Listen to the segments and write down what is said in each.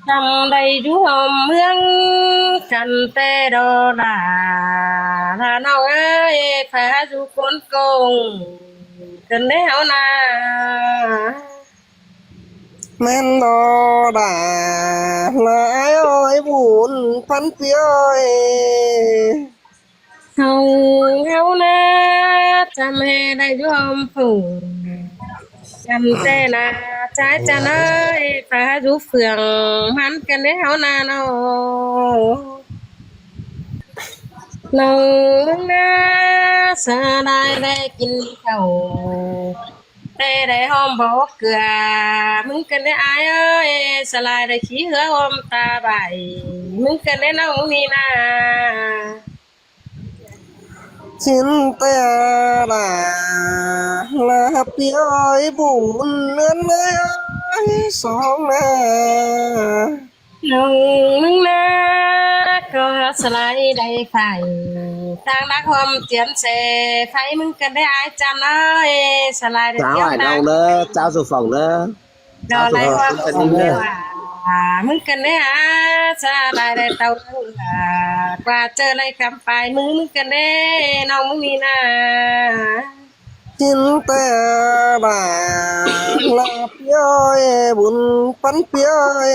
trong đây chú hòm hương trần tê đồ là nào ấy phải chú con cùng cần đấy hảo na แม่นดอด่าหลายอ้อยบุญพันเปียอย hồng hảo na chăm hè đây chú hòm phủ chăm tê là trái chăn ơi phải chú phường hắn cần đấy hảo na nào nông na xa đây đây kinh cầu tê để hôm bỏ cửaมึงcần đấy ai ơi xa lại đây khí hứa hôm ta bàiมึงcần đấy nông ni na ชินแต่ด่าลาเปียอยบุญเงินเอ้ยสองนา nông na có xa lại đây phải tang đã hôm tiến xe phảiมึงcần đấy ai chăn ơi xa lại đây cháu tiếp ở ta đâu đó cháu dự phòng đó đó lại hôm cần không đi biết nữa àมึงcần đấy à xa lại đây tàu qua chơi lại cắm phảiมึงcần đấy nôngมึงni na ชินแต่ด่าลาเปียอยบุญพันเปียอย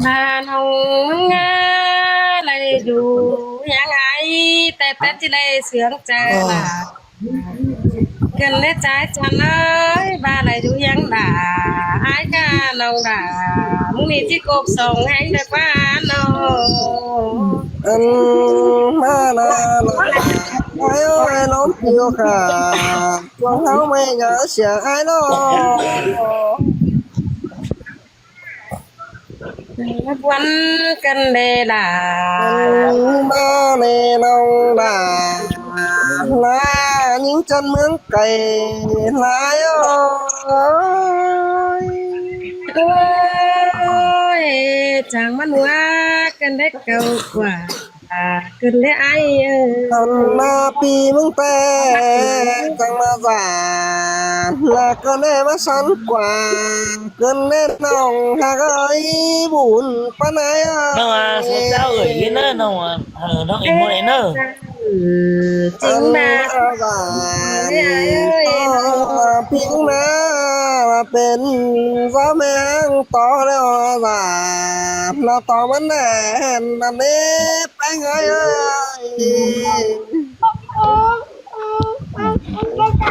mà nông lại đủ yang aiแต่ที่ได้เสียงใจล่ะกันได้ใจจันเอ้ยบ้าอะไรดูยังด่าไอ้กานองด่ามึงนี่ที่กบส่งให้ได้ป้าน้อง อันมานาไอ้อ้อยน้องเปียวขาดวงเขาไม่เหงาเสียไอ้น้อง วันกันเดด่า มาในน้องด่าลายิงจันเมืองไก่ลายอ้อย โอ้ยจังมันว่ากันได้เก่ากว่ากันได้ไอ้เออ ทำมาปีมึงแต่จังมาจ่าและก็แน่มาสันกว่าเกินแน่น้องหากไอ้บุญปะไหนอ้ nó à số cháu gửi cái nó nó em mua đấy nó จริงนะ จ่าพิงนะมาเป็นฟ้าแมงต่อแล้วจ่าเราต่อมันแน่นันนี้ไปไงเอ้ย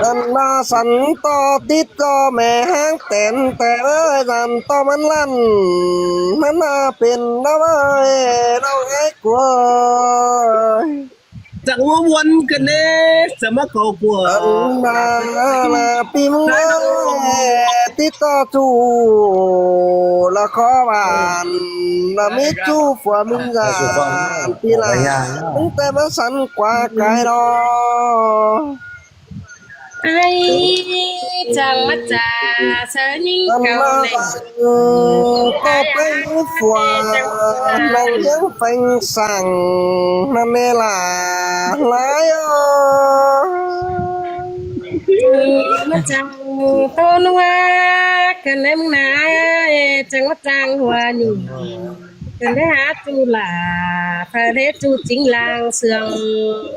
อันมาสันต่อติดก็แม่ห้างเต็นแต่เอ้ยสันต่อมันลั่นมันมาเป็นน้ำเอ้ยน้องไอ้กลัว chẳng có muốn cái này sao mà cầu của อันมาละปีมึงเอ้ยติดต่อจูละขอบานละมิจูฝัวมึงกานปีละมึงแต่มาสันกว่าไกลรอ ไอ้จังมาจ่าเธอยิ่ง อัน เก่า มา เลย ก็ไปฝัวน้องยังเฟังสั่งนั่นเองล่ะหลายอ้อย มาจังโตนัวกันเลยมึงนะจังมาจังหัวนี่กันได้หาจูหล่าพาเรจูจริงลางเสือง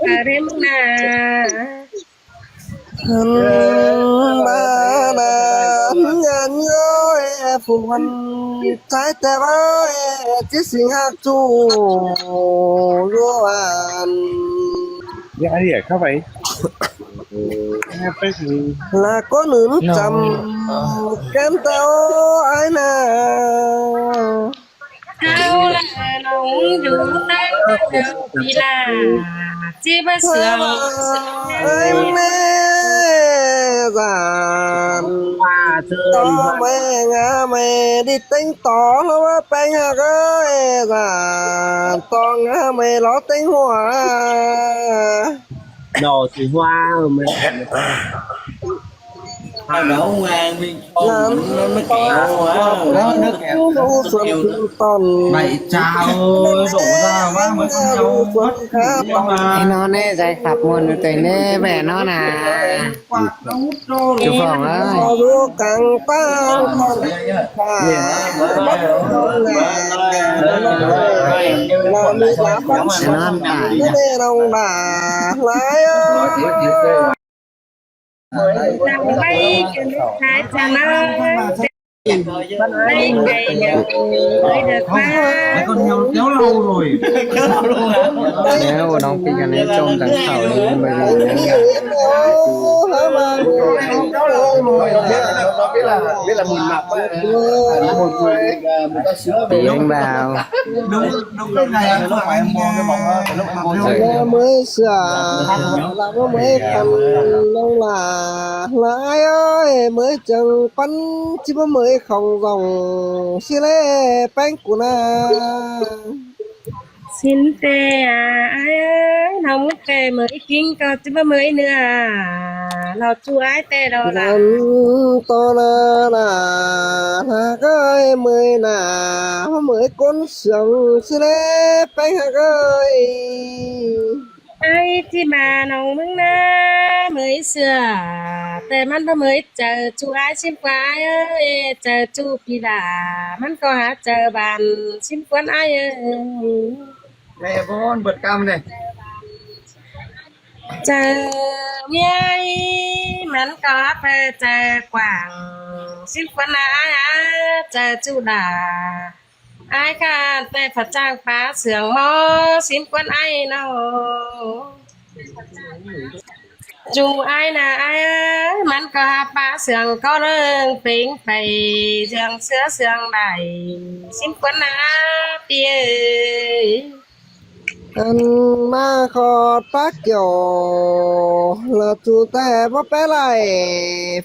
พาเรมึงนะ มานา เงินย้อยผู้คนใจแต่ว่าที่สิงหักจูรู้วัน dạ gì à, không vậy nghe phải thì และก็หนุนจำแก้มเต้าไอ้นา เอาละน้องอยู่ตั้งเดิมปีลาจีบเสือง ไอ้แม่จาน à chơi ต่อแม่งาไม่ได้ติ้งต่อแล้วว่าไปหากไอ้จานต่องาไม่ล้อติ้งหัว đồ thì hoa mà Nấu ngang mình น้ำ nó mới ตา kéo quá. แล้วนึกรู้ส่วนคือตอน Mày chào ơi, đổ ra quá mới con รู้ nhau ส่วน mất ค่าตอน ไอ้นอนแน่ใจขับมนต์ตัวแน่แม่นอนน่ะ quạt nó hút rồi. จุฟองเอ้ย รู้กังตั้งตอนข้าบัดตอนแลเรามีลาบัด จะนอนตาย ไม่ได้ลงด่าหลายเอ้ย Nằm bay cho nước thái cha ơi bay ngày nhận mới được má Con nhau kéo lâu rồi. Kéo lâu luôn hả? แล้วน้องปีกันนี้จมตั้งเขาเลยมันบ่ดีนะ biết là mùi mập á một mùi người ta sữa ปีงบ่าว Đúng đúng cái này nó phải mua cái bọc lúc mà mua là mới sửa là có mới phần lâu là lái ơi mới chừng bắn chứ mới không dòng xí lê bánh của na xin tê ai ơi không tê mới kinh có chứ mới nữaเราchú ai tê đâu là lần to là cái mới là mới con sướng xí lê bánh ơi aiที่มาน้องมึงนะเมื่อยเสือแต่มันบ่เมื่อยเจอจูอ้ายชิมกว่าเอ้ยเจอจูพี่ดามันก็หาเจอบานชิมกวนอ้ายเอ้ย แม่พ่นเบิดกรรมเลย เจอเมียมันก็ไปเจอกว่างชิมกวนอ้ายเจอจูดาอ้ายค่ะแต่พระจ้างฟ้าเสืองหมอชิมกวนอ้ายเนาะจูอ้ายน่ะอ้ายมันก็หาปลาเสืองก็เรื่องปิงไปเสืองเสือเสืองได้ชิมกวนนะเปีย anh ma kho tác kiểu là chủ tệ bó bé lại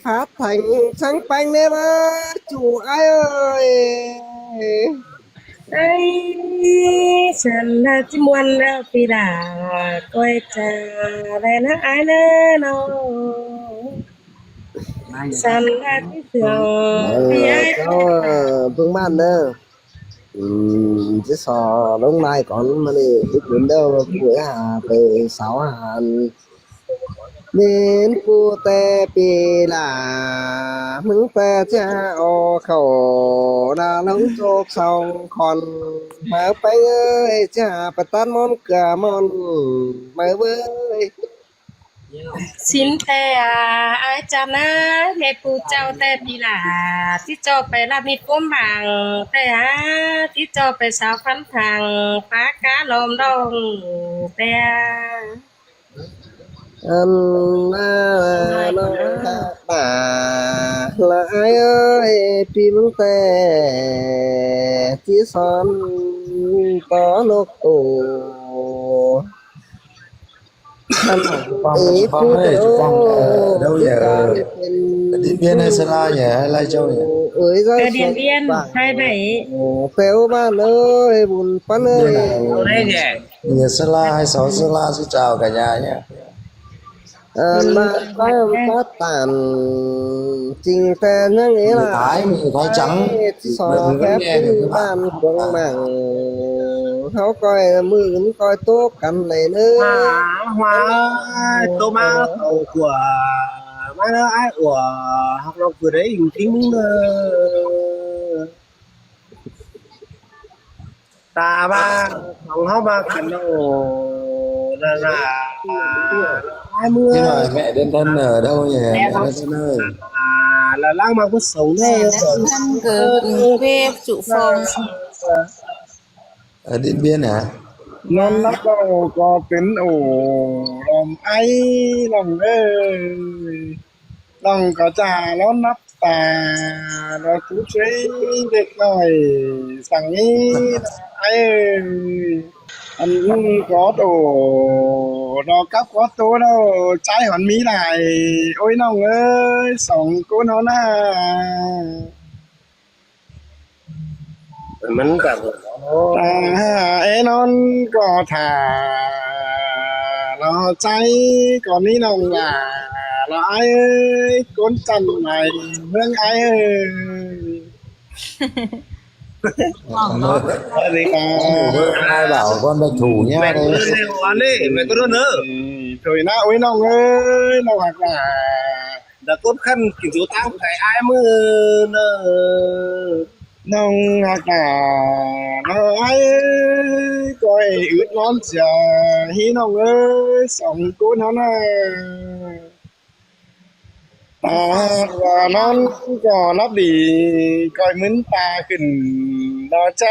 phát thành sáng bánh nè mà chủ ai ơi ไอ้ฉันน่ะจิมวนแล้วปีดาก้อยจะได้นะอ้ายเด้อเนาะฉันน่ะที่เสืองพี่อ้าย cháu vương man nữa chứ sò lúc này còn mà đi ít đến đâu cuối hà từ 6 hà đến cu tê pi là mừng tê cha ô khẩu là lóng chốt xong còn mà bay ơi cha bà tát món cả món mà ơi สินแต่อ้ายจำนะแม่ปู่เจ้าแต่ปีหลาที่เจ้าไปรับมีดก้มบางแต่ที่เจ้าไปสาวฟันทางฟ้ากาลมดงแต่ anh nó bà là ai ơi pi mừng tê chỉ son có lúc tù ý phụ đâu giờ Điện Biên hay Sơn La nhỉ hay Lai Châu nhỉ? ơi ra เดินเดียนเวียนไทยไหน phèo ba ơi bùn pan ơi đây nhỉ Nhỉ Sơn La 26 Sơn La xin chào cả nhà nhé. mà có phát tàn trình phè như nghĩa Người là Thái, người Thái trắng. sò Mình vẫn phép nghe được các bạn. ban quân mạngเขาcoi mưa cũng coi tốt cảnh này nữa hoa tomato của má nó ai của học đâu vừa đấy hình kính ta ba không học ba cảnh đâu là 20 Nhưng mà mẹ đơn thân ở đâu nhỉ? Mẹ đơn thân ơi. là lang mà có sống đấy thân cờ quê trụ phòng Ở Điện Biên hả? non lắc đâu có tính ổ lòng ấy lòng ơi lòng có trà nó nắp tà nó chú chế được rồiสั่งนี้ấy anh có đồ nó cắp có tố đâu trái hoàn mỹ này ôi nòng ơi sống cô nó na mình cả ê non có thả nó cháy còn ní nòng là ละไอ้เอ้ยก้นจันไหนเมืองไอ้เอ้ย เอ้ย ai bảo con đã thủ แม่ nha ก็ đấy เร็วอันนี้แม่ก็เด้อ ถอยหน้าโอ้ยน้องเอ้ยน้องหักหน้า ดะกดคันกินสูตามไก่อ้ายมือเด้อ น้องหักหน้าน้องไอ้เอ้ยก้อยอึดนอนเสียฮีน้องเอ้ยสองกูนเฮาน่ะตาว่านั้นก็นับดีก้อยมึนตาขึ้นดอใจ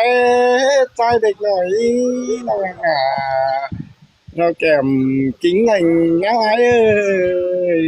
ใจเด็กหน่อยน้องหักหน้าเราแก้มกิ้งไงน้าไอ้เอ้ย